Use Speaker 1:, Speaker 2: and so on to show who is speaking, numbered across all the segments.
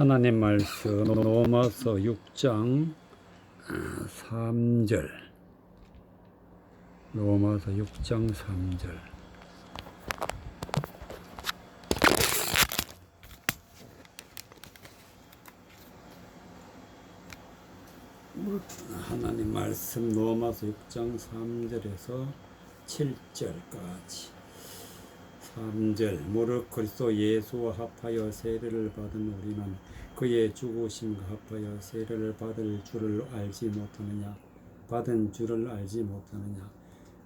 Speaker 1: 하나님 말씀 로마서 6장 3절. 로마서 6장 3절. 하나님 말씀 로마서 6장 3절에서 7절까지. 3절. 무릇 그리스도 예수와 합하여 세례를 받은 우리는 그의 죽으심과 합하여 세례를 받은 줄을 알지 못하느냐.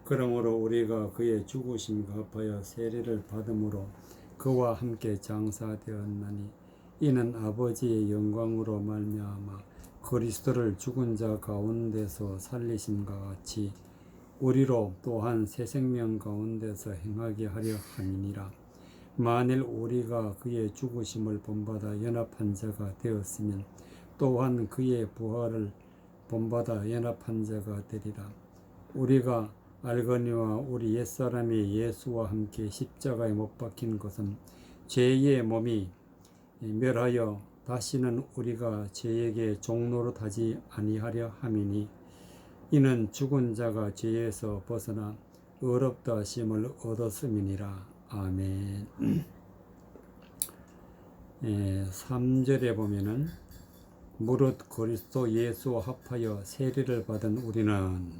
Speaker 1: 그러므로 우리가 그의 죽으심과 합하여 세례를 받음으로 그와 함께 장사되었나니 이는 아버지의 영광으로 말미암아 그리스도를 죽은 자 가운데서 살리심과 같이 우리로 또한 새 생명 가운데서 행하게 하려 함이니라. 만일 우리가 그의 죽으심을 본받아 연합한 자가 되었으면 또한 그의 부활을 본받아 연합한 자가 되리라. 우리가 알거니와 우리 옛사람이 예수와 함께 십자가에 못 박힌 것은 죄의 몸이 멸하여 다시는 우리가 죄에게 종노릇하지 아니하려 함이니 이는 죽은 자가 죄에서 벗어나 의롭다 하심을 얻었음이니라. 아멘. 3절에 보면은 무릇 그리스도 예수와 합하여 세례를 받은 우리는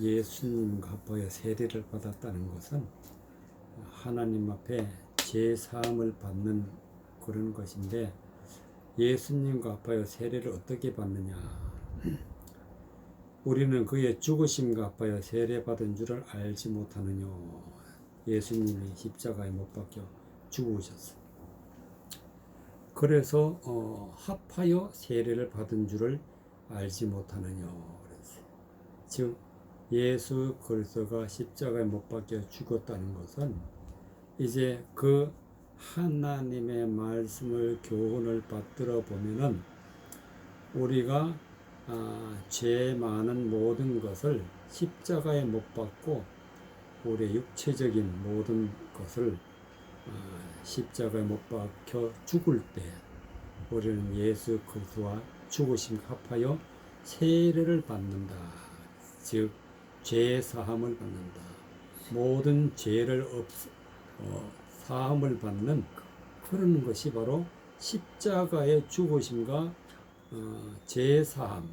Speaker 1: 예수님과 합하여 세례를 받았다는 것은 하나님 앞에 제사함을 받는 그런 것인데, 예수님과 합하여 세례를 어떻게 받느냐. 우리는 그의 죽으심과 합하여 세례받은 줄을 알지 못하느뇨. 예수님이 십자가에 못 박혀 죽으셨어. 그래서 합하여 세례를 받은 줄을 알지 못하느뇨. 그랬어요. 즉 예수 그리스도가 십자가에 못 박혀 죽었다는 것은 이제 그 하나님의 말씀을 교훈을 받들어 보면은 우리가 죄 많은 모든 것을 십자가에 못 박고 우리의 육체적인 모든 것을 십자가에 못 박혀 죽을 때 우리는 예수 그리스도와 죽으심 합하여 세례를 받는다. 즉 죄 사함을 받는다. 모든 죄를 사함을 받는 그런 것이 바로 십자가의 죽으심과 제사함,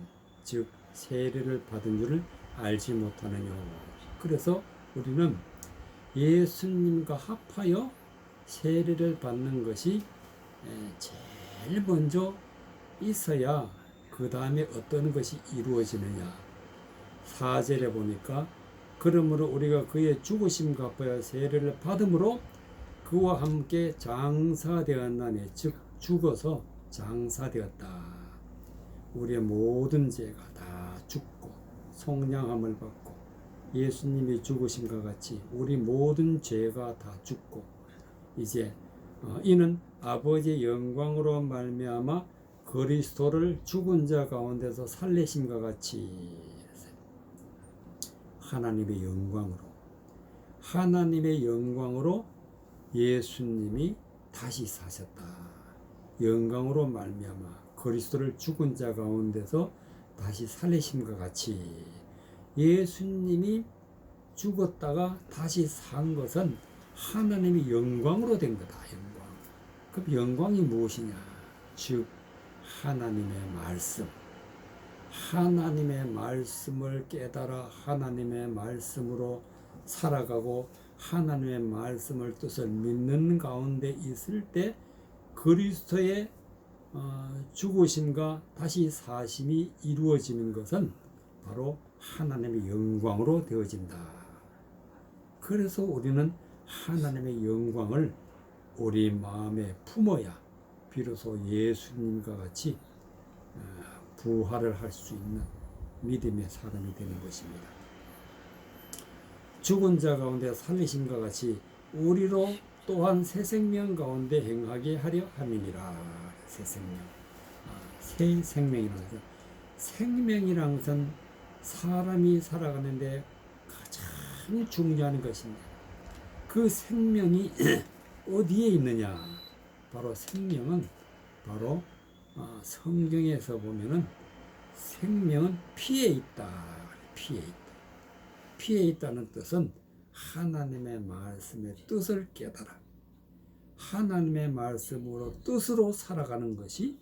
Speaker 1: 즉 세례를 받은 줄을 알지 못하느뇨. 그래서 우리는 예수님과 합하여 세례를 받는 것이 제일 먼저 있어야 그 다음에 어떤 것이 이루어지느냐. 4절에 보니까 그러므로 우리가 그의 죽으심과 합하여 세례를 받음으로 그와 함께 장사되었나니, 즉 죽어서 장사되었다. 우리의 모든 죄가 다 죽고 속량함을 받고 예수님이 죽으심과 같이 우리 모든 죄가 다 죽고 이제 이는 아버지의 영광으로 말미암아 그리스도를 죽은 자 가운데서 살리심과 같이 하나님의 영광으로 예수님이 다시 사셨다. 영광으로 말미암아 그리스도를 죽은 자 가운데서 다시 살리심과 같이 예수님이 죽었다가 다시 산 것은 하나님의 영광으로 된 거다. 영광. 그럼 영광이 무엇이냐? 즉 하나님의 말씀. 하나님의 말씀을 깨달아 하나님의 말씀으로 살아가고 하나님의 말씀을 뜻을 믿는 가운데 있을 때 그리스도의 죽으심과 다시 사심이 이루어지는 것은 바로 하나님의 영광으로 되어진다. 그래서 우리는 하나님의 영광을 우리 마음에 품어야 비로소 예수님과 같이 부활을 할 수 있는 믿음의 사람이 되는 것입니다. 죽은 자 가운데 살리심과 같이 우리로 또한 새 생명 가운데 행하게 하려 함이니라. 새 생명. 새 생명이라는 것은, 생명이라는 것은 사람이 살아가는데 가장 중요한 것입니다. 그 생명이 어디에 있느냐? 바로 생명은 바로 성경에서 보면은 생명은 피에 있다. 피에 있다. 피에 있다는 뜻은 하나님의 말씀의 뜻을 깨달아 하나님의 말씀으로 뜻으로 살아가는 것이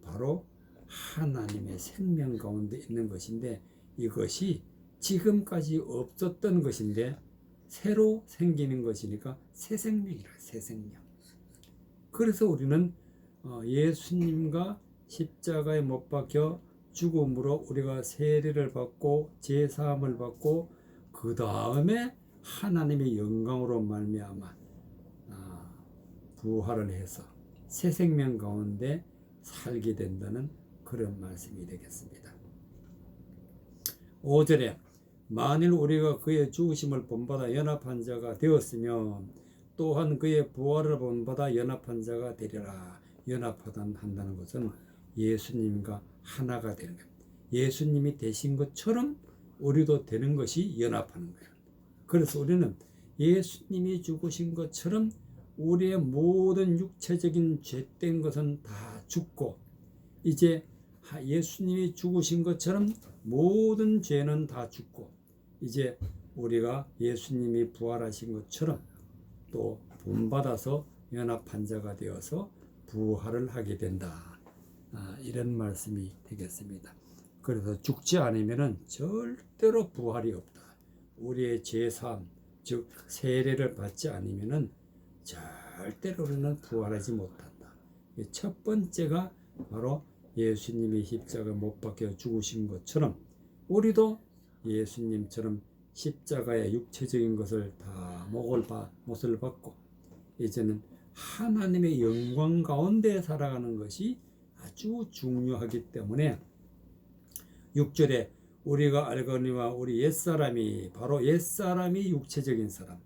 Speaker 1: 바로 하나님의 생명 가운데 있는 것인데, 이것이 지금까지 없었던 것인데 새로 생기는 것이니까 새 생명이라. 새 생명. 그래서 우리는 예수님과 십자가에 못 박혀 죽음으로 우리가 세례를 받고 제사함을 받고 그 다음에 하나님의 영광으로 말미암아 부활을 해서 새 생명 가운데 살게 된다는 그런 말씀이 되겠습니다. 5절에 만일 우리가 그의 죽으심을 본받아 연합한 자가 되었으면 또한 그의 부활을 본받아 연합한 자가 되리라. 연합한다는 것은 예수님과 하나가 되는 겁니다. 예수님이 되신 것처럼 우리도 되는 것이 연합하는 거예요. 그래서 우리는 예수님이 죽으신 것처럼 우리의 모든 육체적인 죄된 것은 다 죽고, 이제 예수님이 죽으신 것처럼 모든 죄는 다 죽고, 이제 우리가 예수님이 부활하신 것처럼 또 본받아서 연합한 자가 되어서 부활을 하게 된다. 이런 말씀이 되겠습니다. 그래서 죽지 않으면 절대로 부활이 없다. 우리의 죄사함, 즉 세례를 받지 않으면 절대로 우리는 부활하지 못한다. 첫 번째가 바로 예수님이 십자가에 못 박혀 죽으신 것처럼 우리도 예수님처럼 십자가의 육체적인 것을 다 못을 받고 이제는 하나님의 영광 가운데 살아가는 것이 아주 중요하기 때문에 6절에 우리가 알거니와 우리 옛사람이, 바로 옛사람이 육체적인 사람,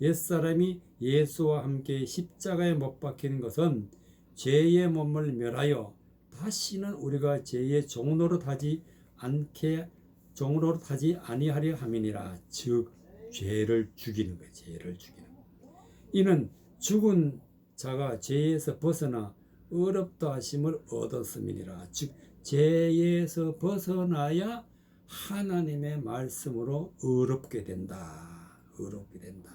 Speaker 1: 옛사람이 예수와 함께 십자가에 못 박히는 것은 죄의 몸을 멸하여 다시는 우리가 죄의 종노릇하지 아니하려 함이니라. 즉 죄를 죽이는 거예요. 죄를 죽이는 거. 이는 죽은 자가 죄에서 벗어나 의롭다 하심을 얻었음이니라. 즉 죄에서 벗어나야 하나님의 말씀으로 의롭게 된다. 의롭게 된다.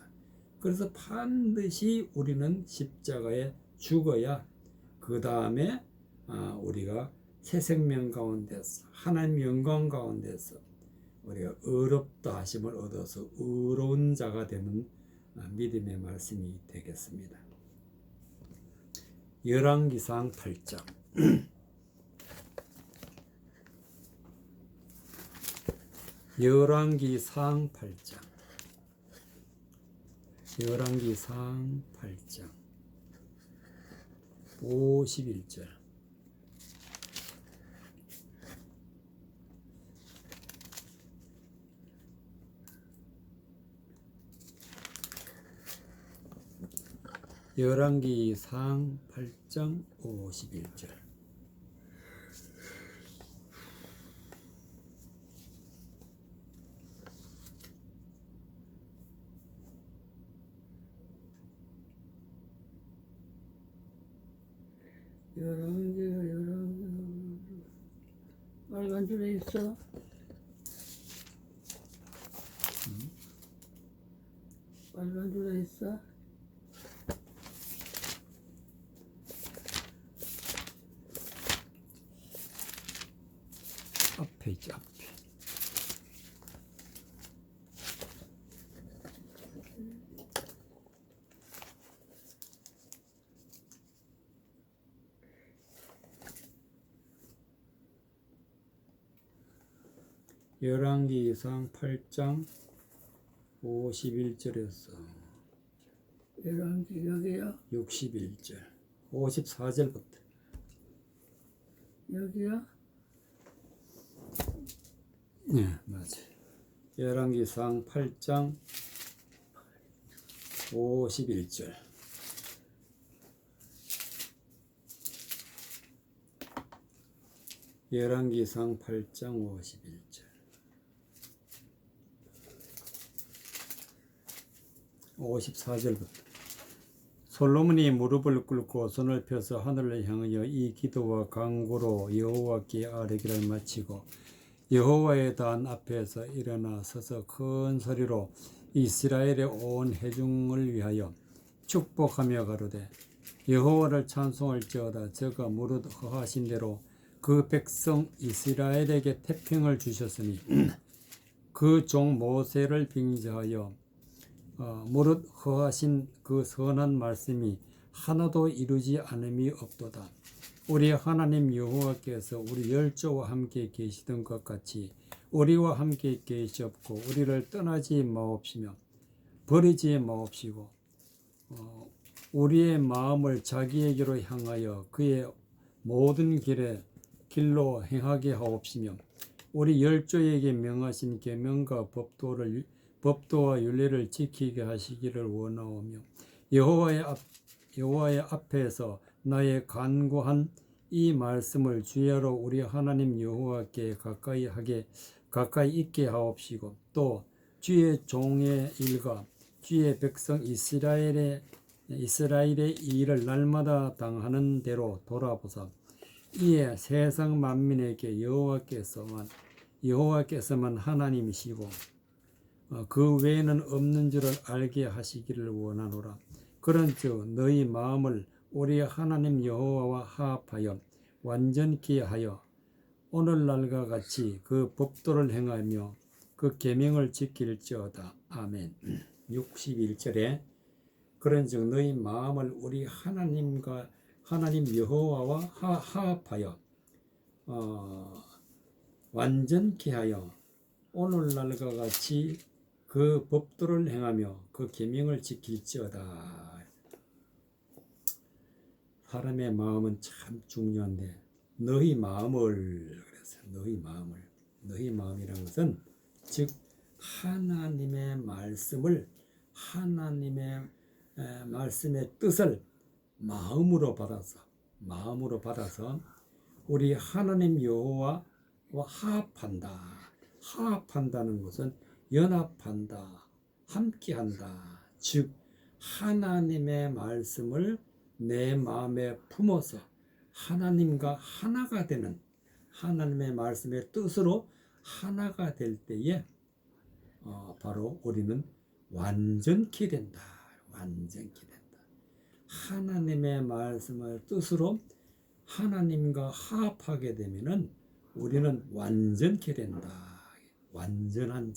Speaker 1: 그래서 반드시 우리는 십자가에 죽어야 그 다음에 우리가 새 생명 가운데서 하나님 영광 가운데서 우리가 의롭다 하심을 얻어서 의로운 자가 되는 믿음의 말씀이 되겠습니다. 열왕기상 8장 열왕기상 8장 51절 열왕기상 8장 51절
Speaker 2: 빨간 줄에 있어. 빨간 줄에 있어.
Speaker 1: 앞에 있지, 앞에. 열왕기상 8장 51절에서
Speaker 2: 열왕기 여기요?
Speaker 1: 61절 54절부터
Speaker 2: 여기요?
Speaker 1: 네, 맞아요. 열왕기상 8장 51절 열왕기상 8장 51절 54절부터 솔로몬이 무릎을 꿇고 손을 펴서 하늘을 향하여 이 기도와 간구로 여호와께 아뢰기를 마치고 여호와의 단 앞에서 일어나 서서 큰 소리로 이스라엘의 온 회중을 위하여 축복하며 가로되 여호와를 찬송할지어다. 저가 무릇 허하신 대로 그 백성 이스라엘에게 태평을 주셨으니 그 종 모세를 빙자하여 무릇 허하신 그 선한 말씀이 하나도 이루지 않음이 없도다. 우리 하나님 여호와께서 우리 열조와 함께 계시던 것 같이 우리와 함께 계시옵고 우리를 떠나지 마옵시며 버리지 마옵시고 우리의 마음을 자기에게로 향하여 그의 모든 길로 행하게 하옵시며 우리 열조에게 명하신 계명과 법도와 율례를 지키게 하시기를 원하오며 여호와의 앞에서 나의 간구한 이 말씀을 주야로 우리 하나님 여호와께 가까이 있게 하옵시고 또 주의 종의 일과 주의 백성 이스라엘의 일을 날마다 당하는 대로 돌아보사 이에 세상 만민에게 여호와께서만 하나님이시고 그 외에는 없는 줄을 알게 하시기를 원하노라. 그런즉 너희 마음을 우리 하나님 여호와와 화합하여 완전케 하여 오늘날과 같이 그 법도를 행하며 그 계명을 지킬지어다. 아멘. 61절에 그런즉 너희 마음을 우리 하나님 여호와와 화합하여 완전케 하여 오늘날과 같이 그 법도를 행하며 그 계명을 지킬지어다. 사람의 마음은 참 중요한데 너희 마음을 그래서 너희 마음이라는 것은 즉 하나님의 말씀의 뜻을 마음으로 받아서 우리 하나님 여호와와 화합한다는 것은 연합한다, 함께한다. 즉 하나님의 말씀을 내 마음에 품어서 하나님과 하나가 되는 하나님의 말씀의 뜻으로 하나가 될 때에 바로 우리는 완전케 된다. 하나님의 말씀을 뜻으로 하나님과 화합하게 되면은 우리는 완전케 된다. 완전한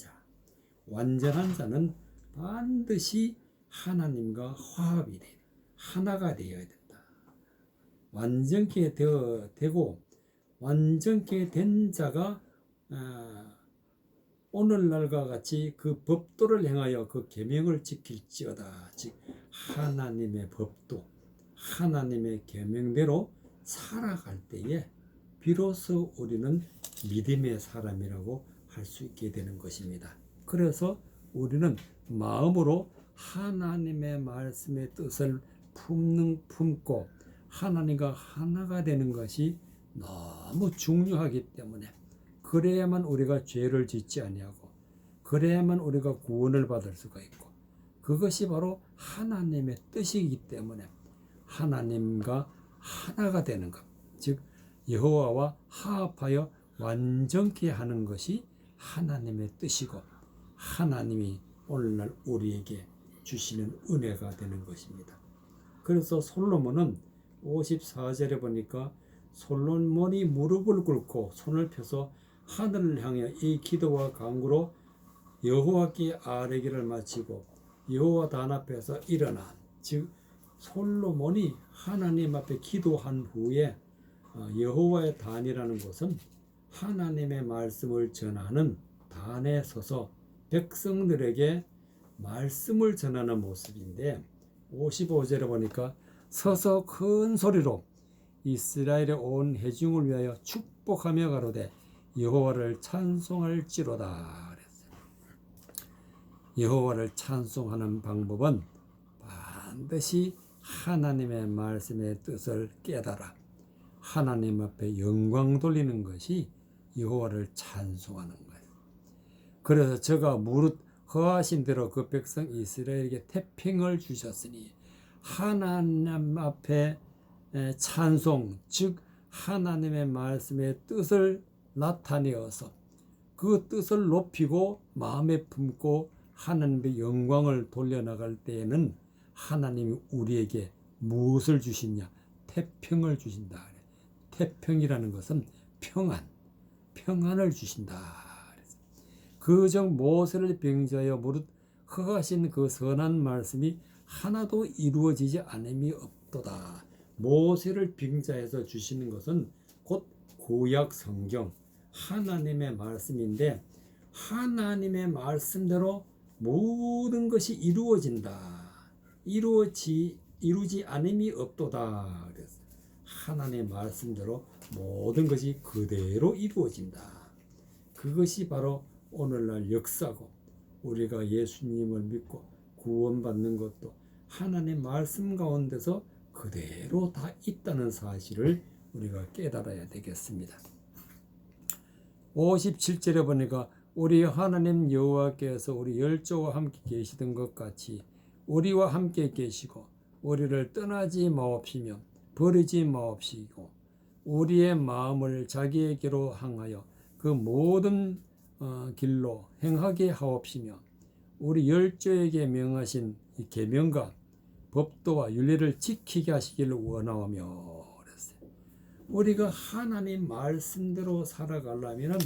Speaker 1: 자는 반드시 하나님과 화합이 돼. 하나가 되어야 된다. 완전케 되고 완전케 된 자가 오늘날과 같이 그 법도를 행하여 그 계명을 지킬지어다. 즉 하나님의 법도, 하나님의 계명대로 살아갈 때에 비로소 우리는 믿음의 사람이라고 할 수 있게 되는 것입니다. 그래서 우리는 마음으로 하나님의 말씀의 뜻을 품고 하나님과 하나가 되는 것이 너무 중요하기 때문에 그래야만 우리가 죄를 짓지 아니하고 그래야만 우리가 구원을 받을 수가 있고 그것이 바로 하나님의 뜻이기 때문에 하나님과 하나가 되는 것, 즉 여호와와 화합하여 완전케 하는 것이 하나님의 뜻이고 하나님이 오늘날 우리에게 주시는 은혜가 되는 것입니다. 그래서 솔로몬은 54절에 보니까 솔로몬이 무릎을 꿇고 손을 펴서 하늘을 향해 이 기도와 간구로 여호와께 아뢰기를 마치고 여호와 단 앞에서 일어나 즉 솔로몬이 하나님 앞에 기도한 후에 여호와의 단이라는 것은 하나님의 말씀을 전하는 단에 서서 백성들에게 말씀을 전하는 모습인데 55절에 보니까 서서 큰 소리로 이스라엘의 온 회중을 위하여 축복하며 가로되 여호와를 찬송할지로다. 여호와를 찬송하는 방법은 반드시 하나님의 말씀의 뜻을 깨달아 하나님 앞에 영광 돌리는 것이 여호와를 찬송하는 거예요. 그래서 저가 무릇 허하신 대로 그 백성 이스라엘에게 태평을 주셨으니 하나님 앞에 찬송, 즉 하나님의 말씀의 뜻을 나타내어서 그 뜻을 높이고 마음에 품고 하나님의 영광을 돌려나갈 때에는 하나님이 우리에게 무엇을 주시냐? 태평을 주신다. 태평이라는 것은 평안을 주신다. 그정 모세를 병자여 무릇 허하신 그 선한 말씀이 하나도 이루어지지 않음이 없도다. 모세를 빙자해서 주시는 것은 곧 구약 성경 하나님의 말씀인데 하나님의 말씀대로 모든 것이 이루어진다. 이루지 않음이 없도다. 그래서 하나님의 말씀대로 모든 것이 그대로 이루어진다. 그것이 바로 오늘날 역사고 우리가 예수님을 믿고 구원받는 것도 하나님의 말씀 가운데서 그대로 다 있다는 사실을 우리가 깨달아야 되겠습니다. 57절에 보니까 우리 하나님 여호와께서 우리 열조와 함께 계시던 것 같이 우리와 함께 계시고 우리를 떠나지 마옵시며 버리지 마옵시고 우리의 마음을 자기에게로 향하여 그 모든 길로 행하게 하옵시며 우리 열조에게 명하신 이 계명과 법도와 윤리를 지키게 하시기를 원하오며 그랬어요. 우리가 하나님 말씀대로 살아가려면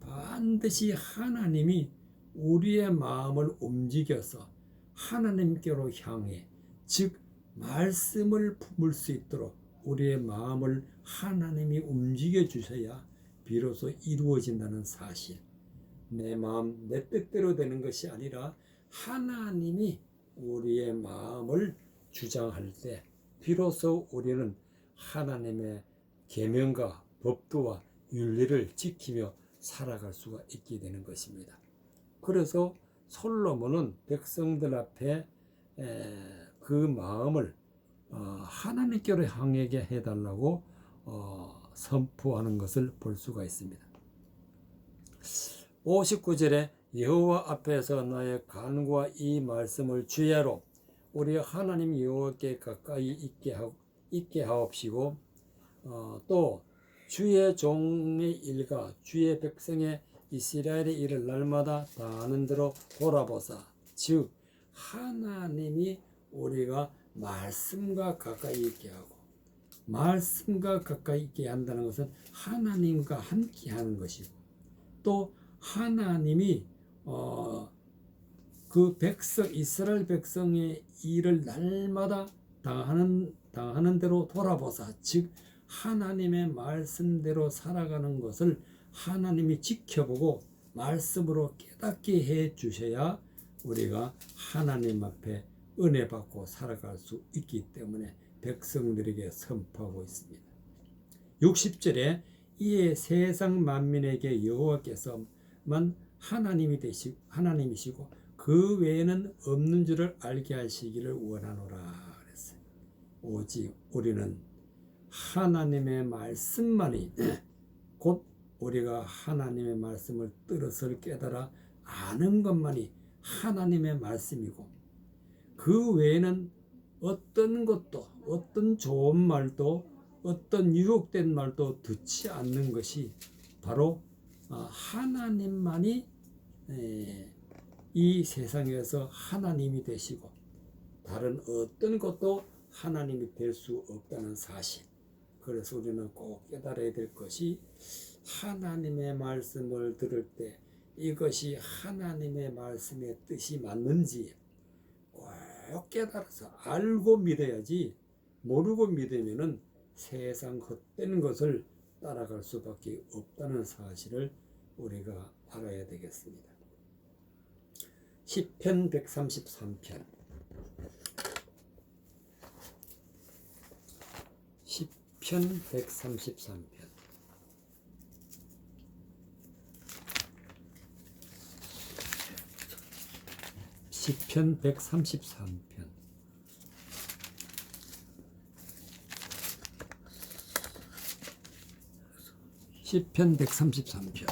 Speaker 1: 반드시 하나님이 우리의 마음을 움직여서 하나님께로 향해 즉 말씀을 품을 수 있도록 우리의 마음을 하나님이 움직여 주셔야 비로소 이루어진다는 사실. 내 마음 내 뜻대로 되는 것이 아니라 하나님이 우리의 마음을 주장할 때 비로소 우리는 하나님의 계명과 법도와 윤리를 지키며 살아갈 수가 있게 되는 것입니다. 그래서 솔로몬은 백성들 앞에 그 마음을 하나님께로 향하게 해달라고 선포하는 것을 볼 수가 있습니다. 59절에 여호와 앞에서 나의 간구와 이 말씀을 주야로 우리 하나님 여호와께 가까이 있게 하옵시고 또 주의 종의 일과 주의 백성의 이스라엘의 일을 날마다 다 하는 대로 돌아보사 즉 하나님이 우리가 말씀과 가까이 있게 하고 말씀과 가까이 있게 한다는 것은 하나님과 함께 하는 것이고 또 하나님이 그 백성 이스라엘 백성의 일을 날마다 당하는 대로 돌아보사 즉 하나님의 말씀대로 살아가는 것을 하나님이 지켜보고 말씀으로 깨닫게 해 주셔야 우리가 하나님 앞에 은혜 받고 살아갈 수 있기 때문에 백성들에게 선포하고 있습니다. 60절에 이에 세상 만민에게 여호와께서만 하나님이시고 그 외에는 없는 줄을 알게 하시기를 원하노라 그랬어요. 오직 우리는 하나님의 말씀만이 곧 우리가 하나님의 말씀을 뜻을 깨달아 아는 것만이 하나님의 말씀이고 그 외에는 어떤 것도 어떤 좋은 말도 어떤 유혹된 말도 듣지 않는 것이 바로 하나님만이 이 세상에서 하나님이 되시고 다른 어떤 것도 하나님이 될 수 없다는 사실. 그래서 우리는 꼭 깨달아야 될 것이 하나님의 말씀을 들을 때 이것이 하나님의 말씀의 뜻이 맞는지 꼭 깨달아서 알고 믿어야지 모르고 믿으면은 세상 헛된 것을 따라갈 수밖에 없다는 사실을 우리가 알아야 되겠습니다. 시편 133편 시편 133편 시편 133편 시편 133편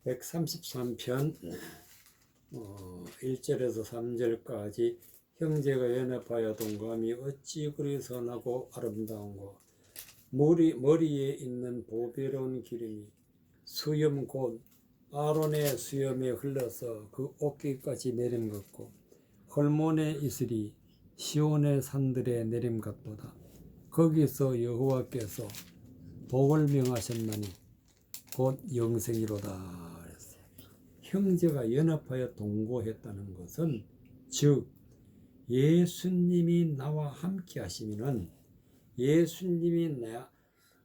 Speaker 1: 133편 1절에서 3절까지 형제가 연합하여 동감이 어찌 그리 선하고 아름다운고 머리에 있는 보배로운 기름이 수염 곧 아론의 수염에 흘러서 그 어깨까지 내림같고 헐몬의 이슬이 시온의 산들에 내림같도다. 거기서 여호와께서 복을 명하셨나니 곧 영생이로다. 그랬어요. 형제가 연합하여 동거했다는 것은 즉 예수님이 나와 함께 하시면은 예수님이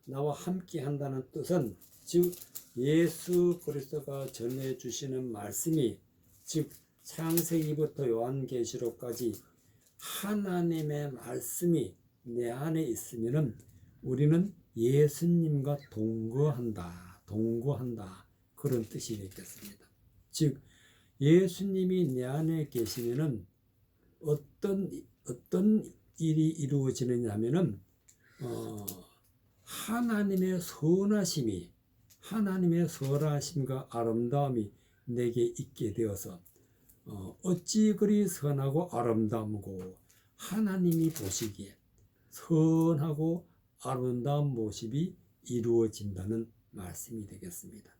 Speaker 1: 나와 함께 한다는 뜻은 즉 예수 그리스도가 전해 주시는 말씀이 즉 창세기부터 요한계시록까지 하나님의 말씀이 내 안에 있으면은 우리는 예수님과 동거한다 그런 뜻이 되겠습니다. 즉 예수님이 내 안에 계시면은 어떤 일이 이루어지느냐 하면은 하나님의 선하심과 아름다움이 내게 있게 되어서 어찌 그리 선하고 아름다운고 하나님이 보시기에 선하고 아름다운 모습이 이루어진다는 말씀이 되겠습니다.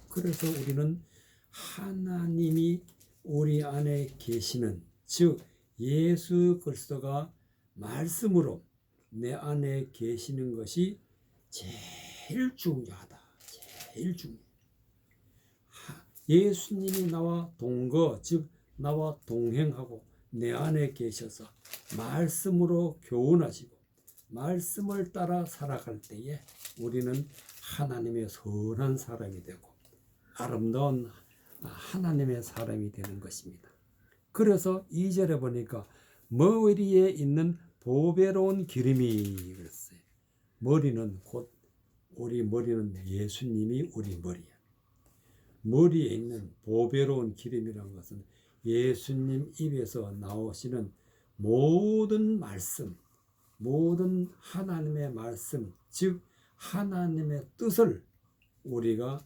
Speaker 1: 그래서 우리는 하나님이 우리 안에 계시는 즉 예수 그리스도가 말씀으로 내 안에 계시는 것이 제일 중요하다. 제일 중요해. 예수님이 나와 동거 즉 나와 동행하고 내 안에 계셔서 말씀으로 교훈하시고 말씀을 따라 살아갈 때에 우리는 하나님의 선한 사람이 되고 아름다운 하나님의 사람이 되는 것입니다. 그래서 2절에 보니까 머리에 있는 보배로운 기름이 그랬어요. 머리는 곧 우리 머리는 예수님이 우리 머리야. 머리에 있는 보배로운 기름이라는 것은 예수님 입에서 나오시는 모든 말씀, 모든 하나님의 말씀, 즉 하나님의 뜻을 우리가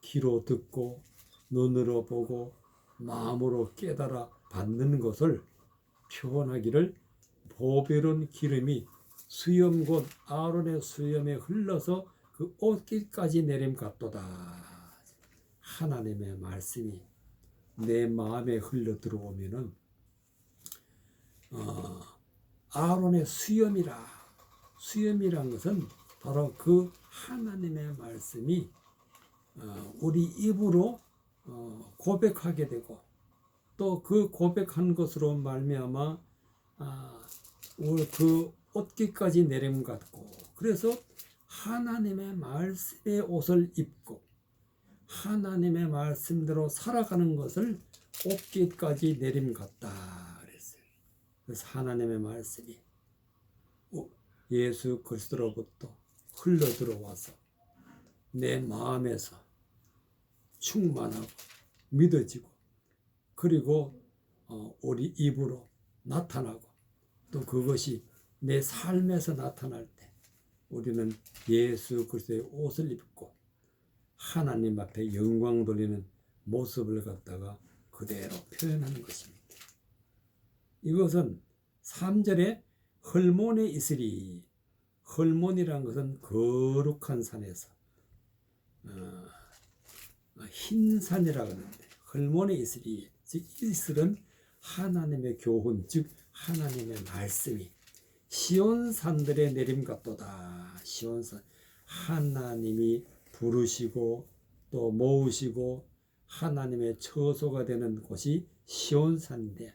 Speaker 1: 귀로 듣고 눈으로 보고 마음으로 깨달아 받는 것을 표현하기를 보배로운 기름이 수염 곧 아론의 수염에 흘러서 그 옷깃까지 내림같도다. 하나님의 말씀이 내 마음에 흘러 들어오면은 아론의 수염이란 것은 바로 그 하나님의 말씀이 우리 입으로 고백하게 되고 또 그 고백한 것으로 말미암아 그 옷깃까지 내림 같고 그래서 하나님의 말씀의 옷을 입고 하나님의 말씀대로 살아가는 것을 옷깃까지 내림 같다 그랬어요. 그래서 하나님의 말씀이 예수 그리스도로부터 흘러 들어와서 내 마음에서 충만하고 믿어지고 그리고 우리 입으로 나타나고 또 그것이 내 삶에서 나타날 때 우리는 예수 그리스도의 옷을 입고 하나님 앞에 영광 돌리는 모습을 갖다가 그대로 표현하는 것입니다. 이것은 3절에 헐몬에 있으리 헐몬이라는 것은 거룩한 산에서 흰 산이라고 하는데 헐몬에 있으리 즉 이슬은 하나님의 교훈 즉 하나님의 말씀이 시온산들의 내림같도다. 시온산 하나님이 부르시고 또 모으시고 하나님의 처소가 되는 곳이 시온산인데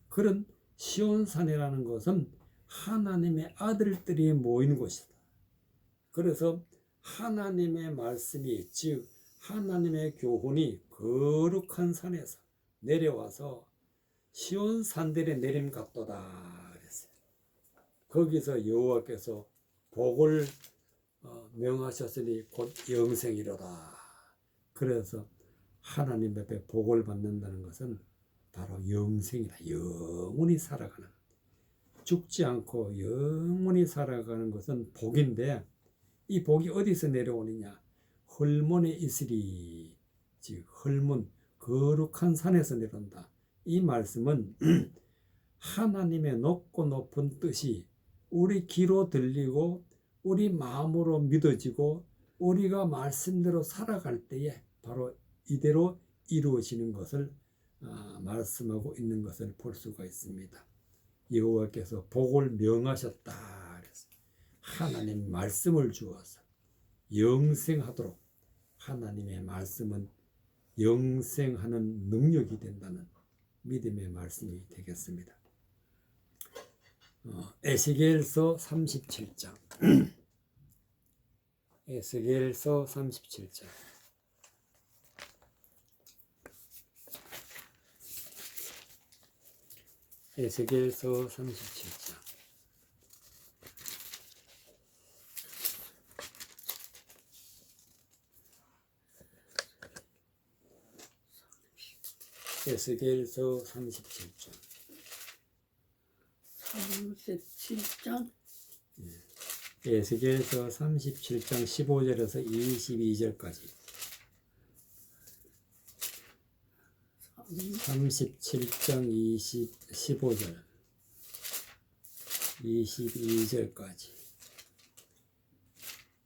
Speaker 1: 그런 시온산이라는 것은 하나님의 아들들이 모인 곳이다. 그래서 하나님의 말씀이 즉 하나님의 교훈이 거룩한 산에서 내려와서 시온산들의 내림같도다 그랬어요. 거기서 여호와께서 복을 명하셨으니 곧 영생이로다. 그래서 하나님 앞에 복을 받는다는 것은 바로 영생이다. 영원히 살아가는 죽지 않고 영원히 살아가는 것은 복인데 이 복이 어디서 내려오느냐 헐몬에 있으리. 즉 헐몬 거룩한 산에서 내려온다. 이 말씀은 하나님의 높고 높은 뜻이 우리 귀로 들리고 우리 마음으로 믿어지고 우리가 말씀대로 살아갈 때에 바로 이대로 이루어지는 것을 말씀하고 있는 것을 볼 수가 있습니다. 여호와께서 복을 명하셨다. 그래서 하나님 말씀을 주어서 영생하도록, 하나님의 말씀은 영생하는 능력이 된다는 믿음의 말씀이 되겠습니다. 에스겔서 37장 에스겔서 37장 에스겔서 37장 에스겔서 37장
Speaker 2: 37장
Speaker 1: 에스겔서 37장 15절에서 22절까지 37장 15절 22절까지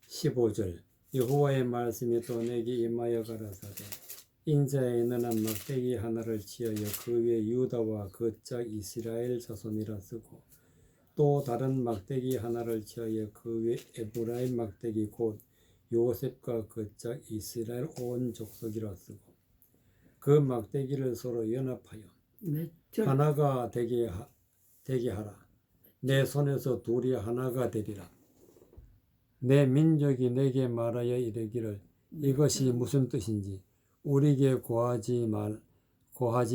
Speaker 1: 15절 여호와의 말씀이 또 내게 임하여 가라사대 인자에 너는 막대기 하나를 지어여 그 위에 유다와 그 짝 이스라엘 자손이라 쓰고 또 다른 막대기 하나를 지어여 그 위에 에브라임 막대기 곧 요셉과 그 짝 이스라엘 온 족속이라 쓰고 그 막대기를 서로 연합하여 하나가 되게 하라. 내 손에서 둘이 하나가 되리라. 내 민족이 내게 말하여 이르기를 이것이 무슨 뜻인지 우리에게 고하지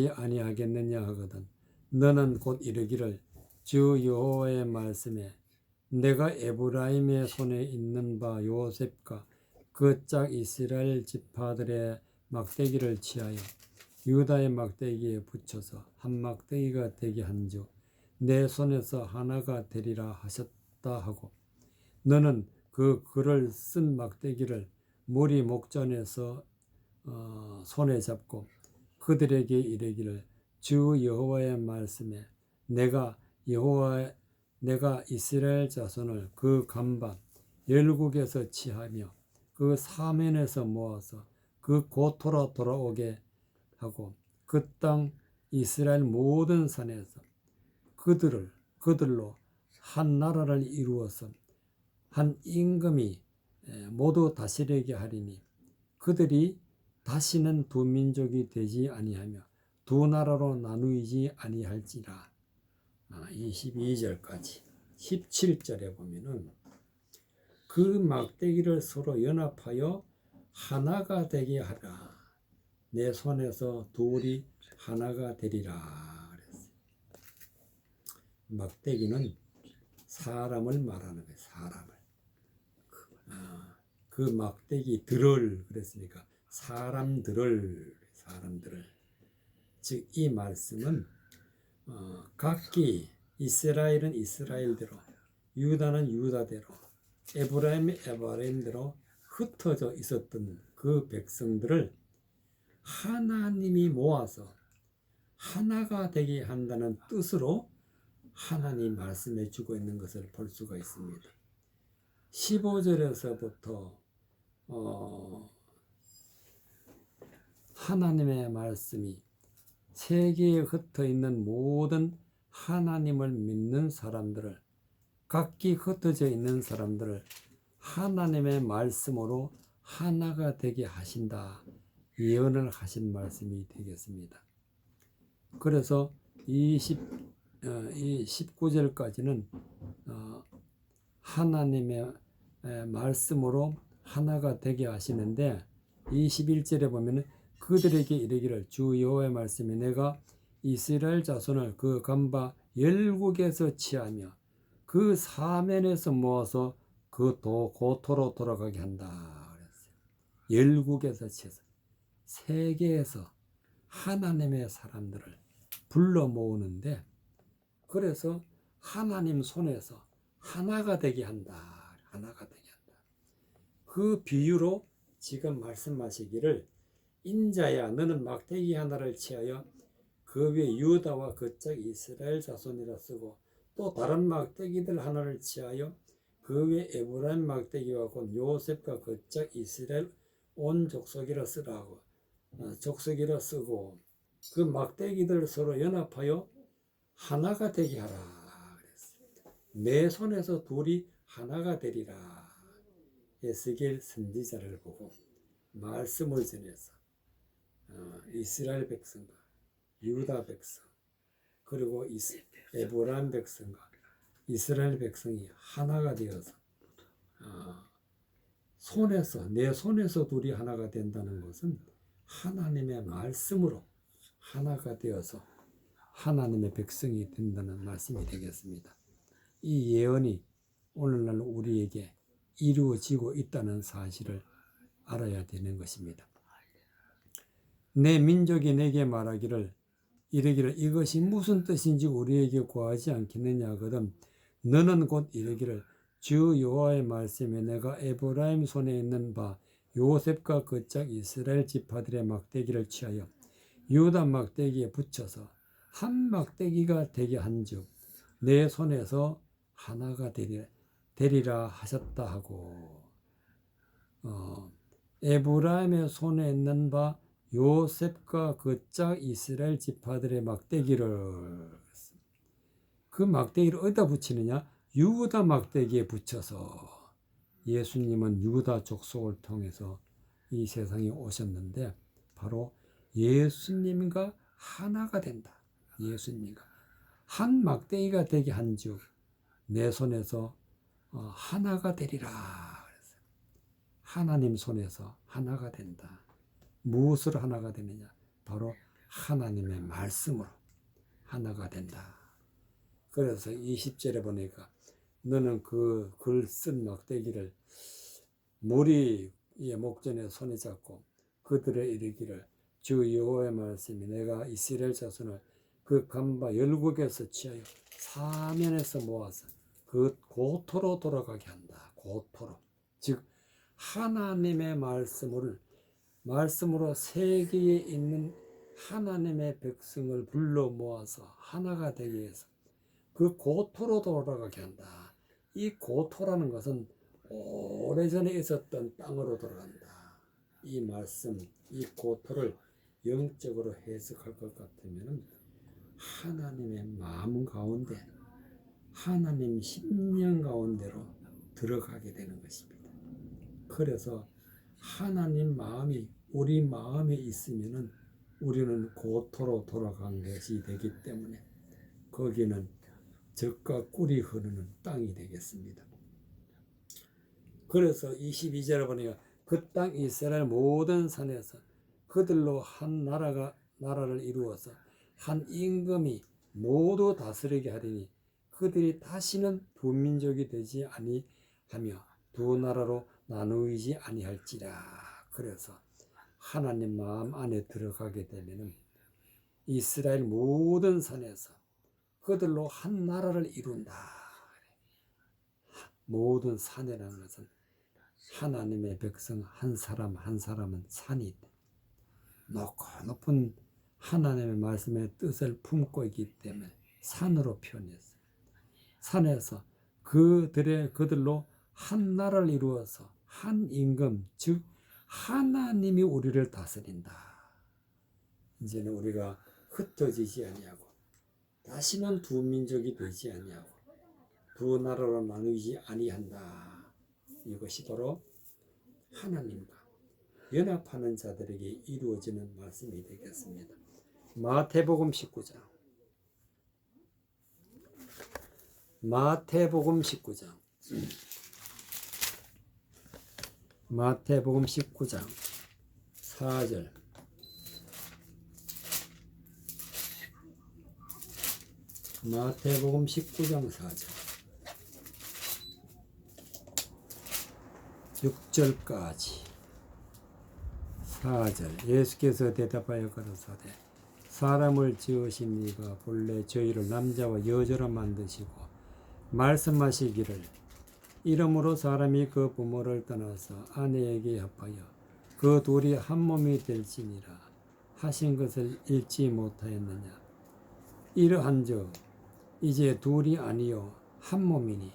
Speaker 1: 아니하겠느냐 하거든. 너는 곧 이르기를 주 여호와의 말씀에 내가 에브라임의 손에 있는 바 요셉과 그 짝 이스라엘 지파들의 막대기를 취하여 유다의 막대기에 붙여서 한 막대기가 되게 한즉 내 손에서 하나가 되리라 하셨다 하고 너는 그 글을 쓴 막대기를 무리 목전에서 손에 잡고 그들에게 이르기를 주 여호와의 말씀에 내가 이스라엘 자손을 그 간바 열국에서 치하며 그 사면에서 모아서 그 고토로 돌아오게 하고 그 땅 이스라엘 모든 산에서 그들로 한 나라를 이루어서 한 임금이 모두 다스리게 하리니 그들이 다시는 두 민족이 되지 아니하며 두 나라로 나누이지 아니할지라. 22절까지 17절에 보면은 그 막대기를 서로 연합하여 하나가 되게 하라. 내 손에서 둘이 하나가 되리라. 그랬어요. 막대기는 사람을 말하는 거예요. 사람을. 그 막대기들을 그랬으니까 사람들을 즉 이 말씀은 각기 이스라엘은 이스라엘대로 유다는 유다대로 에브라임은 에브라임대로 흩어져 있었던 그 백성들을 하나님이 모아서 하나가 되게 한다는 뜻으로 하나님 말씀해 주고 있는 것을 볼 수가 있습니다. 15절에서부터 하나님의 말씀이 세계에 흩어 있는 모든 하나님을 믿는 사람들을 각기 흩어져 있는 사람들을 하나님의 말씀으로 하나가 되게 하신다. 예언을 하신 말씀이 되겠습니다. 그래서 이 19절까지는 하나님의 말씀으로 하나가 되게 하시는데 21절에 보면 그들에게 이르기를 주 여호와의 말씀에 내가 이스라엘 자손을 그 간바 열국에서 치하며 그 사면에서 모아서 그 고토로 돌아가게 한다. 그랬어요. 열국에서 치해서 세계에서 하나님의 사람들을 불러 모으는데 그래서 하나님 손에서 하나가 되게 한다. 하나가 되게 한다. 그 비유로 지금 말씀하시기를 인자야 너는 막대기 하나를 취하여 그 위에 유다와 그짝 이스라엘 자손이라 쓰고 또 다른 막대기들 하나를 취하여 그 위에 에브라임 막대기와 곧 요셉과 그짝 이스라엘 온 족속이라 쓰라고 족속이라 쓰고 그 막대기들 서로 연합하여 하나가 되게 하라 그랬습니다. 내 손에서 둘이 하나가 되리라. 에스겔 선지자를 보고 말씀을 전해서 이스라엘 백성과 유다 백성 그리고 에브라임 백성과 이스라엘 백성이 하나가 되어서 내 손에서 둘이 하나가 된다는 것은 하나님의 말씀으로 하나가 되어서 하나님의 백성이 된다는 말씀이 되겠습니다. 이 예언이 오늘날 우리에게 이루어지고 있다는 사실을 알아야 되는 것입니다. 내 민족이 내게 말하기를 이르기를 이것이 무슨 뜻인지 우리에게 구하지 않겠느냐 하거든 너는 곧 이르기를 주 여호와의 말씀에 내가 에브라임 손에 있는 바 요셉과 그짝 이스라엘 지파들의 막대기를 취하여 유다 막대기에 붙여서 한 막대기가 되게 한즉 내 손에서 하나가 되리라 하셨다 하고 에브라임의 손에 있는 바 요셉과 그짝 이스라엘 지파들의 막대기를 그 막대기를 어디다 붙이느냐? 유다 막대기에 붙여서 예수님은 유다 족속을 통해서 이 세상에 오셨는데 바로 예수님과 하나가 된다. 예수님과 한 막대기가 되게 한즉 내 손에서 하나가 되리라. 하나님 손에서 하나가 된다. 무엇으로 하나가 되느냐? 바로 하나님의 말씀으로 하나가 된다. 그래서 20절에 보니까 너는 그 글 쓴 막대기를 무리의 목전에 손에 잡고 그들의 이르기를 주 여호와의 말씀이 내가 이스라엘 자손을 그 간바 열국에서 취하여 사면에서 모아서 그 고토로 돌아가게 한다. 고토로. 즉 하나님의 말씀으로 세계에 있는 하나님의 백성을 불러 모아서 하나가 되게 해서 그 고토로 돌아가게 한다. 이 고토라는 것은 오래전에 있었던 땅으로 돌아간다. 이 말씀, 이 고토를 영적으로 해석할 것 같으면 하나님의 마음 가운데 하나님 심령 가운데로 들어가게 되는 것입니다. 그래서 하나님 마음이 우리 마음에 있으면은 우리는 고토로 돌아간 것이 되기 때문에 거기는 젖과 꿀이 흐르는 땅이 되겠습니다. 그래서 22절에 보니까 그 땅 이스라엘 모든 산에서 그들로 한 나라를 이루어서 한 임금이 모두 다스리게 하리니 그들이 다시는 두 민족이 되지 아니하며 두 나라로 나누이지 아니할지라. 그래서 하나님 마음 안에 들어가게 되면은 이스라엘 모든 산에서 그들로 한 나라를 이룬다. 모든 산이라는 것은 하나님의 백성 한 사람 한 사람은 산이 있다. 높고 높은 하나님의 말씀의 뜻을 품고 있기 때문에 산으로 표현했어요. 산에서 그들로 한 나라를 이루어서 한 임금, 즉 하나님이 우리를 다스린다. 이제는 우리가 흩어지지 아니하고 다시는 두 민족이 되지 아니하고 두 나라로 나누지 아니한다. 이것이 바로 하나님과 연합하는 자들에게 이루어지는 말씀이 되겠습니다. 마태복음 19장 마태복음 19장 4절 마태복음 19장 4절 6절까지 4절 예수께서 대답하여 가라사대 사람을 지으신 이가 본래 저희를 남자와 여자로 만드시고 말씀하시기를 이러므로 사람이 그 부모를 떠나서 아내에게 합하여 그 둘이 한 몸이 될지니라 하신 것을 읽지 못하였느냐. 이러한즉 이제 둘이 아니요 한 몸이니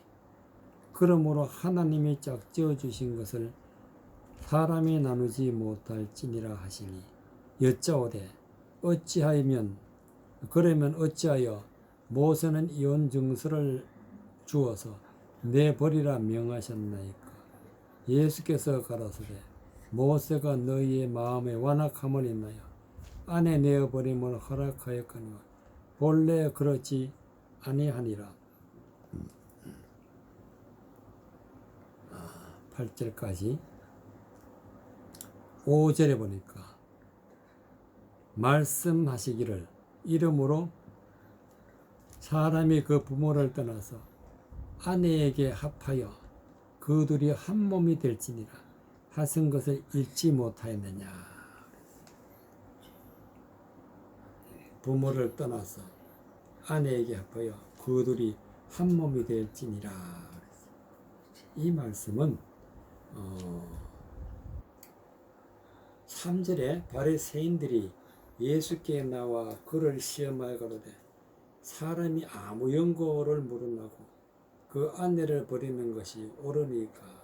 Speaker 1: 그러므로 하나님이 짝지어 주신 것을 사람이 나누지 못할지니라 하시니 여짜오되 어찌하면 그러면 어찌하여 모세는 이혼 증서를 주어서 내버리라 명하셨나이까. 예수께서 가라사대 모세가 너희의 마음에 완악함을 인하여 아내 내어버림을 허락하였거니와 본래 그렇지 아니하니라. 8절까지 5절에 보니까 말씀하시기를 이러므로 사람이 그 부모를 떠나서 아내에게 합하여 그 둘이 한 몸이 될지니라 하신 것을 읽지 못하였느냐. 부모를 떠나서 아내에게 합하여 그 둘이 한 몸이 될지니라. 이 말씀은 3절에 바리새인들이 예수께 나와 그를 시험하여 가로되 사람이 아무 연고를 물으나고 그 아내를 버리는 것이 옳으니까.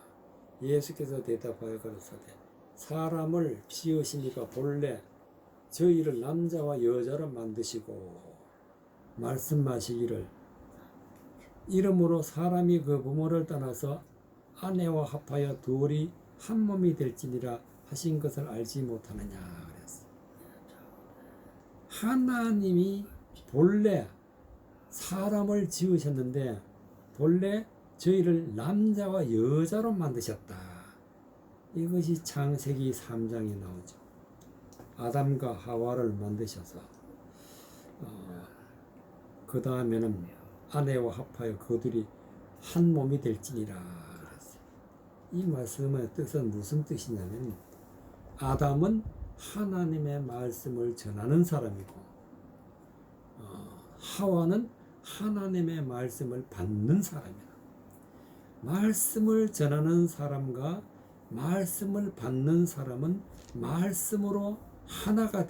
Speaker 1: 예수께서 대답하여 가로사대 사람을 지으시니까 본래 저희를 남자와 여자로 만드시고 말씀하시기를 이러므로 사람이 그 부모를 떠나서 아내와 합하여 둘이 한 몸이 될지니라 하신 것을 알지 못하느냐 그랬어. 하나님이 본래 사람을 지으셨는데 본래 저희를 남자와 여자로 만드셨다. 이것이 창세기 3장에 나오죠. 아담과 하와를 만드셔서 그 다음에는 아내와 합하여 그들이 한 몸이 될지니라 그랬어요. 이 말씀의 뜻은 무슨 뜻이냐면 아담은 하나님의 말씀을 전하는 사람이고 하와는 하나님의 말씀을 받는 사람이라. 말씀을 전하는 사람과 말씀을 받는 사람은 말씀으로 하나가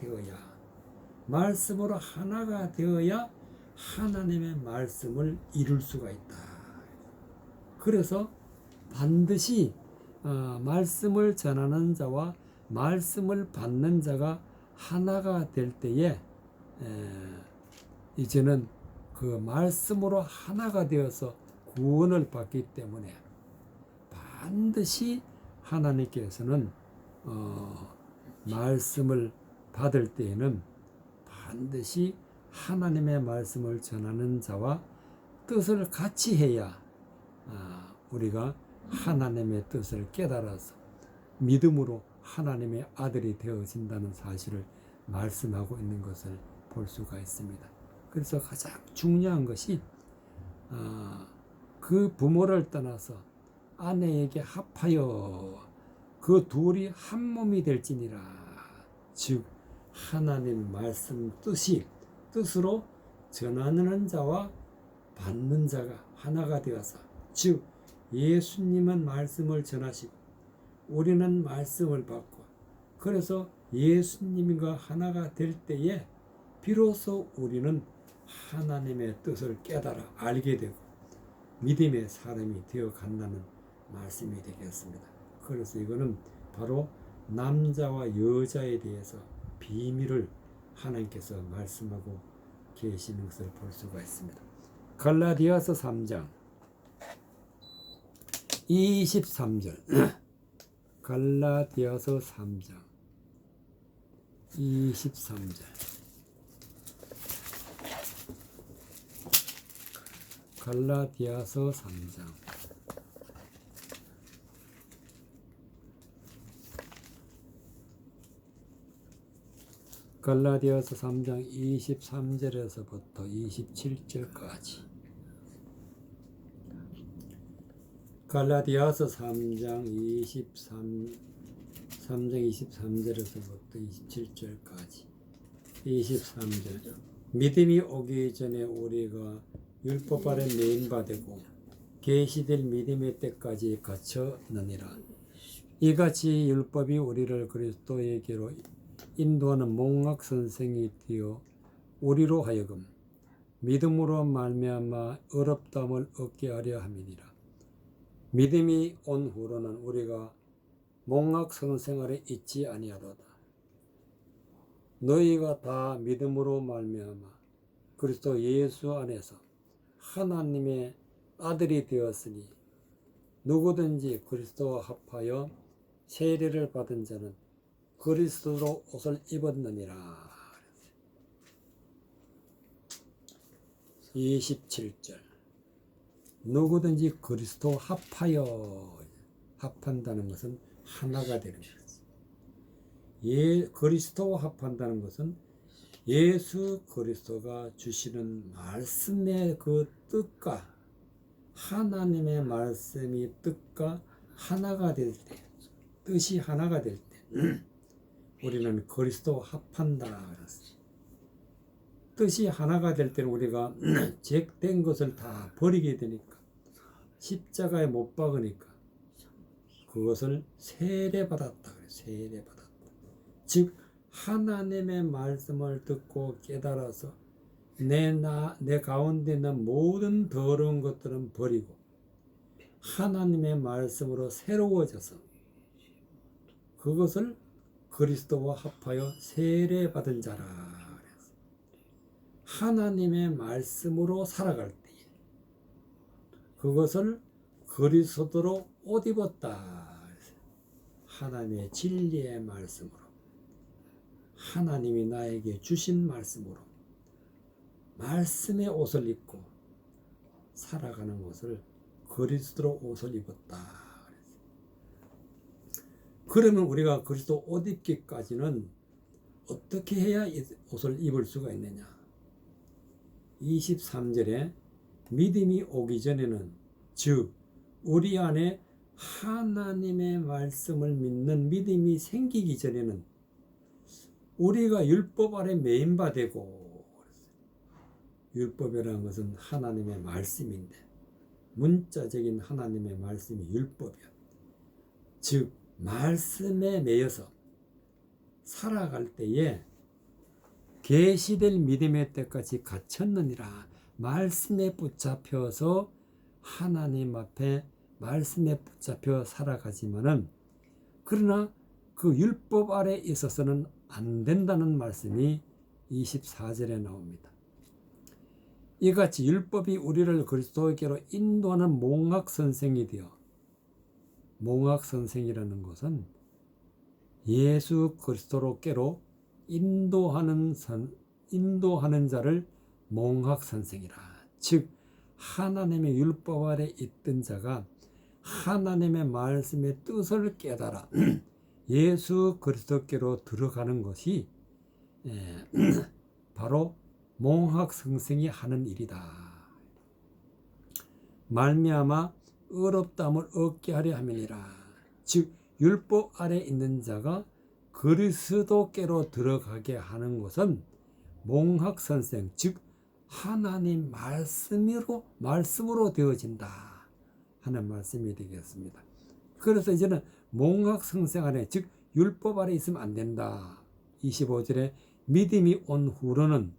Speaker 1: 되어야 하나님의 말씀을 이룰 수가 있다. 그래서 반드시 말씀을 전하는 자와 말씀을 받는 자가 하나가 될 때에 이제는 그 말씀으로 하나가 되어서 구원을 받기 때문에 반드시 하나님께서는 말씀을 받을 때에는 반드시 하나님의 말씀을 전하는 자와 뜻을 같이 해야 우리가 하나님의 뜻을 깨달아서 믿음으로 하나님의 아들이 되어진다는 사실을 말씀하고 있는 것을 볼 수가 있습니다. 그래서 가장 중요한 것이 그 부모를 떠나서 아내에게 합하여 그 둘이 한 몸이 될지니라. 즉 하나님 말씀 뜻으로 전하는 자와 받는 자가 하나가 되어서, 즉 예수님은 말씀을 전하시고 우리는 말씀을 받고, 그래서 예수님과 하나가 될 때에 비로소 우리는 하나님의 뜻을 깨달아 알게 되고 믿음의 사람이 되어 간다는 말씀이 되겠습니다. 그래서 이거는 바로 남자와 여자에 대해서 비밀을 하나님께서 말씀하고 계시는 것을 볼 수가 있습니다. 갈라디아서 3장 23절 갈라디아서 3장 23절 갈라디아서 3장 갈라디아서 3장 23절에서부터 27절까지 갈라디아서 3장 23절에서부터 27절까지 23절 믿음이 오기 전에 우리가 율법 아래 매인받고 계시될 믿음의 때까지 갇혔느니라. 이같이 율법이 우리를 그리스도에게로 인도하는 몽학 선생이 되어 우리로 하여금 믿음으로 말미암아 어렵담을 얻게 하려 함이니라. 믿음이 온 후로는 우리가 몽학 선생 아래 있지 아니하도다. 너희가 다 믿음으로 말미암아 그리스도 예수 안에서 하나님의 아들이 되었으니 누구든지 그리스도와 합하여 세례를 받은 자는 그리스도로 옷을 입었느니라. 27절 누구든지 그리스도 합하여 합한다는 것은 하나가 되는 것입니다. 그리스도와 합한다는 것은 예수 그리스도가 주시는 말씀의 그 뜻과 하나님의 말씀이 뜻과 하나가 될 때, 뜻이 하나가 될 때 우리는 그리스도와 합한다 그랬어요. 뜻이 하나가 될 때는 우리가 죄된 것을 다 버리게 되니까 십자가에 못 박으니까 그것을 세례받았다 그래요. 세례받았다. 즉 하나님의 말씀을 듣고 깨달아서 내 가운데 있는 모든 더러운 것들은 버리고 하나님의 말씀으로 새로워져서 그것을 그리스도와 합하여 세례받은 자라. 하나님의 말씀으로 살아갈 때에 그것을 그리스도로 옷 입었다. 하나님의 진리의 말씀으로 하나님이 나에게 주신 말씀으로 말씀의 옷을 입고 살아가는 것을 그리스도로 옷을 입었다. 그러면 우리가 그리스도 옷 입기까지는 어떻게 해야 이 옷을 입을 수가 있느냐? 23절에 믿음이 오기 전에는 즉 우리 안에 하나님의 말씀을 믿는 믿음이 생기기 전에는 우리가 율법 아래 매인바 되고, 율법이라는 것은 하나님의 말씀인데 문자적인 하나님의 말씀이 율법이야. 즉 말씀에 매여서 살아갈 때에 계시될 믿음의 때까지 갇혔느니라. 말씀에 붙잡혀서 하나님 앞에 말씀에 붙잡혀 살아가지만은 그러나 그 율법 아래 있어서는 안 된다는 말씀이 24절에 나옵니다. 이같이 율법이 우리를 그리스도에게로 인도하는 몽학 선생이 되어, 몽학 선생이라는 것은 예수 그리스도로께로 인도하는 자를 몽학 선생이라. 즉 하나님의 율법 아래 있던 자가 하나님의 말씀의 뜻을 깨달아 예수 그리스도께로 들어가는 것이 바로 몽학 선생이 하는 일이다. 말미암아 어렵담을 얻게 하려 함이니라. 즉 율법 아래 있는 자가 그리스도께로 들어가게 하는 것은 몽학 선생, 즉 하나님 말씀으로 되어진다 하는 말씀이 되겠습니다. 그래서 이제는 몽학 선생 안에, 즉 율법 아래 있으면 안 된다. 25절에 믿음이 온 후로는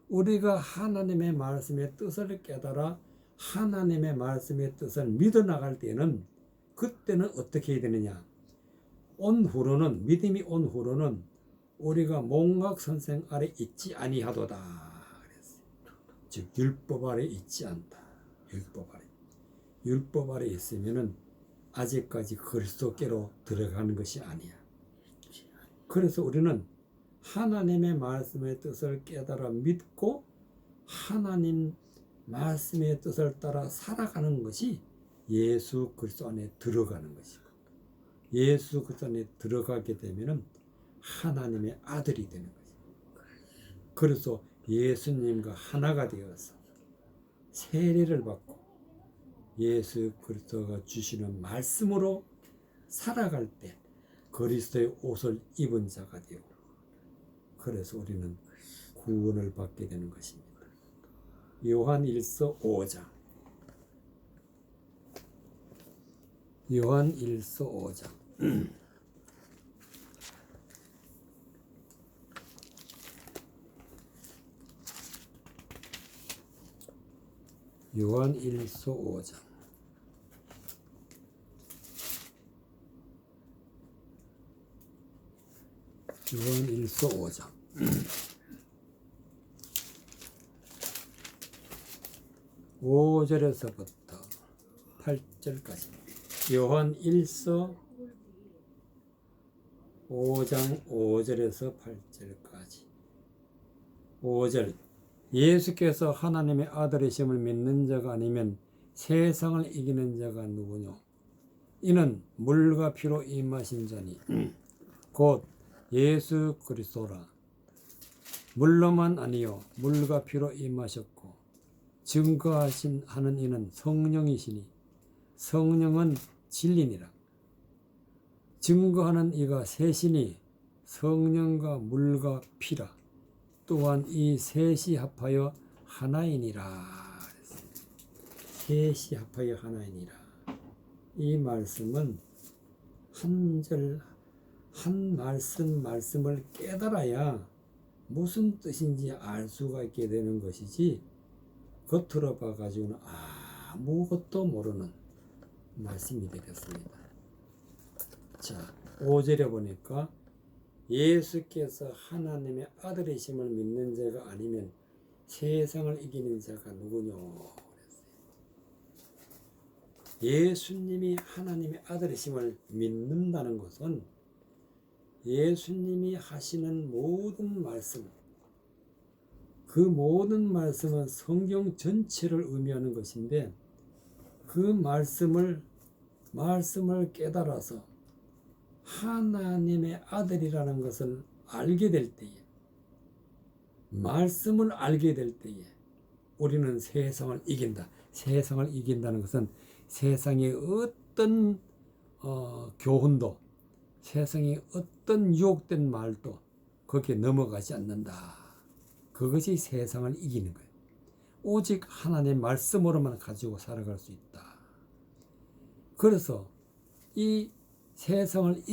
Speaker 1: 우리가 하나님의 말씀의 뜻을 깨달아 하나님의 말씀의 뜻을 믿어 나갈 때는, 그때는 어떻게 해야 되느냐? 온 후로는, 믿음이 온 후로는 우리가 몽학 선생 아래 있지 아니하도다 그랬어요. 즉 율법 아래 있지 않다. 율법 아래 있으면은 아직까지 그리스도께로 들어가는 것이 아니야. 그래서 우리는 하나님의 말씀의 뜻을 깨달아 믿고 하나님 말씀의 뜻을 따라 살아가는 것이 예수 그리스도 안에 들어가는 것이고, 예수 그리스도 안에 들어가게 되면은 하나님의 아들이 되는 거죠. 그래서 예수님과 하나가 되어서 세례를 받고 예수 그리스도가 주시는 말씀으로 살아갈 때 그리스도의 옷을 입은 자가 되고, 그래서 우리는 구원을 받게 되는 것입니다. 요한 1서 5장. 요한 1서 5장. 요한 1서 5장. 요한 1서 5장. 5절에서부터 8절까지. 요한 1서 5장 5절에서 8절까지. 5절. 예수께서 하나님의 아들이심을 믿는 자가 아니면 세상을 이기는 자가 누구뇨? 이는 물과 피로 임하신 자니 곧 예수 그리스도라. 물로만 아니요 물과 피로 임하셨고 증거하신 하는 이는 성령이시니 성령은 진리니라. 증거하는 이가 셋이니 성령과 물과 피라. 또한 이 셋이 합하여 하나이니라. 셋이 합하여 하나이니라. 이 말씀은 한 말씀을 깨달아야 무슨 뜻인지 알 수가 있게 되는 것이지, 겉으로 봐가지고는 아무것도 모르는 말씀이 되겠습니다. 자, 5절에 보니까 예수께서 하나님의 아들이심을 믿는 자가 아니면 세상을 이기는 자가 누구뇨? 그랬어요. 예수님이 하나님의 아들이심을 믿는다는 것은 예수님이 하시는 모든 말씀, 그 모든 말씀은 성경 전체를 의미하는 것인데, 그 말씀을 깨달아서 하나님의 아들이라는 것을 알게 될 때에, 말씀을 알게 될 때에 우리는 세상을 이긴다. 세상을 이긴다는 것은 세상의 어떤 교훈도, 세상의 어떤 유혹된 말도 거기에 넘어가지 않는다. 그것이 세상을 이기는 거예요. 오직 하나님의 말씀으로만 가지고 살아갈 수 있다. 그래서 이 세상을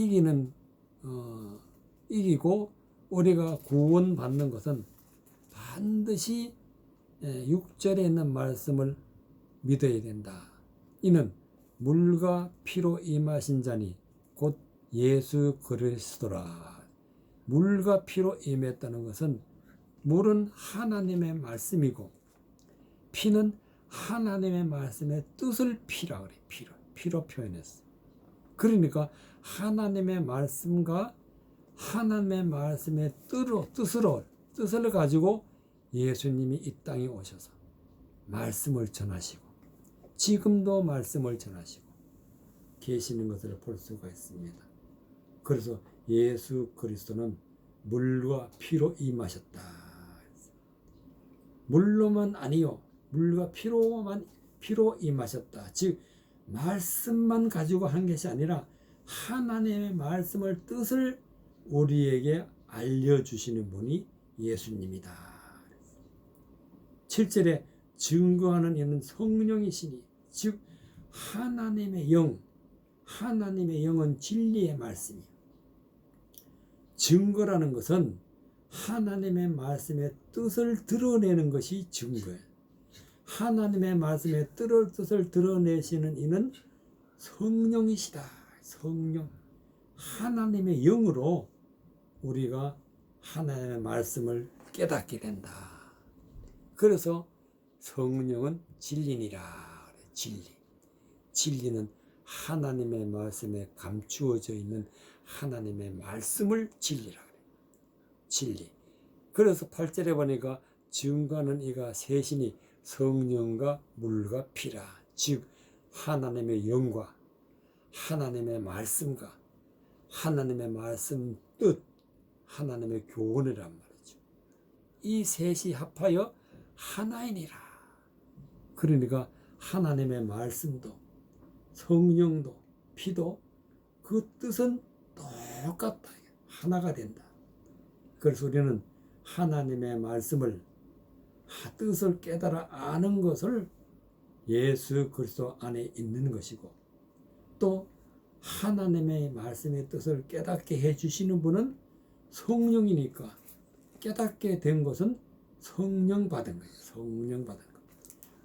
Speaker 1: 이기고 우리가 구원받는 것은 반드시 6절에 있는 말씀을 믿어야 된다. 이는 물과 피로 임하신 자니 곧 예수 그리스도라. 물과 피로 임했다는 것은, 물은 하나님의 말씀이고 피는 하나님의 말씀의 뜻을 피라 그래. 피로 표현했어. 그러니까 하나님의 말씀과 하나님의 말씀의 뜻을 가지고 예수님이 이 땅에 오셔서 말씀을 전하시고 지금도 말씀을 전하시고 계시는 것을 볼 수가 있습니다. 그래서 예수 그리스도는 물과 피로 임하셨다. 물로만 아니요 물과 피로 임하셨다. 즉 말씀만 가지고 한 것이 아니라 하나님의 말씀을 뜻을 우리에게 알려주시는 분이 예수님이다. 7절에 증거하는 이는 성령이시니, 즉 하나님의 영은 진리의 말씀이에요. 증거라는 것은 하나님의 말씀의 뜻을 드러내는 것이 증거예요. 하나님의 말씀의 뜻을 드러내시는 이는 성령이시다. 성령, 하나님의 영으로 우리가 하나님의 말씀을 깨닫게 된다. 그래서 성령은 진리니라. 진리는 하나님의 말씀에 감추어져 있는 하나님의 말씀을 진리라 그래. 진리. 그래서 8절에 보니까 증거하는 이가 셋이니 성령과 물과 피라. 즉 하나님의 영과 하나님의 말씀과 하나님의 말씀 뜻, 하나님의 교훈이란 말이죠. 이 셋이 합하여 하나이니라. 그러니까 하나님의 말씀도 성령도 피도 그 뜻은 똑같다. 하나가 된다. 그래서 우리는 하나님의 말씀을, 뜻을 깨달아 아는 것을 예수 그리스도 안에 있는 것이고, 또 하나님의 말씀의 뜻을 깨닫게 해주시는 분은 성령이니까 깨닫게 된 것은 성령 받은 거예요. 성령 받은 거.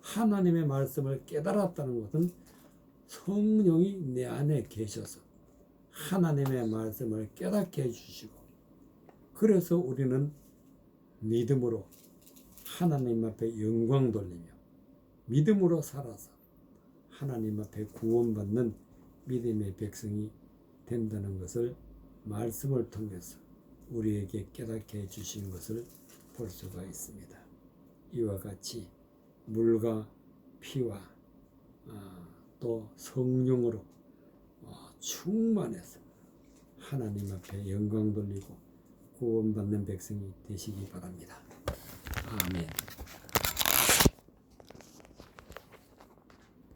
Speaker 1: 하나님의 말씀을 깨달았다는 것은 성령이 내 안에 계셔서 하나님의 말씀을 깨닫게 해주시고, 그래서 우리는 믿음으로 하나님 앞에 영광 돌리며 믿음으로 살아서 하나님 앞에 구원받는 믿음의 백성이 된다는 것을 말씀을 통해서 우리에게 깨닫게 해주신 것을 볼 수가 있습니다. 이와 같이 물과 피와 또 성령으로 충만해서 하나님 앞에 영광 돌리고 구원받는 백성이 되시기 바랍니다. 아멘.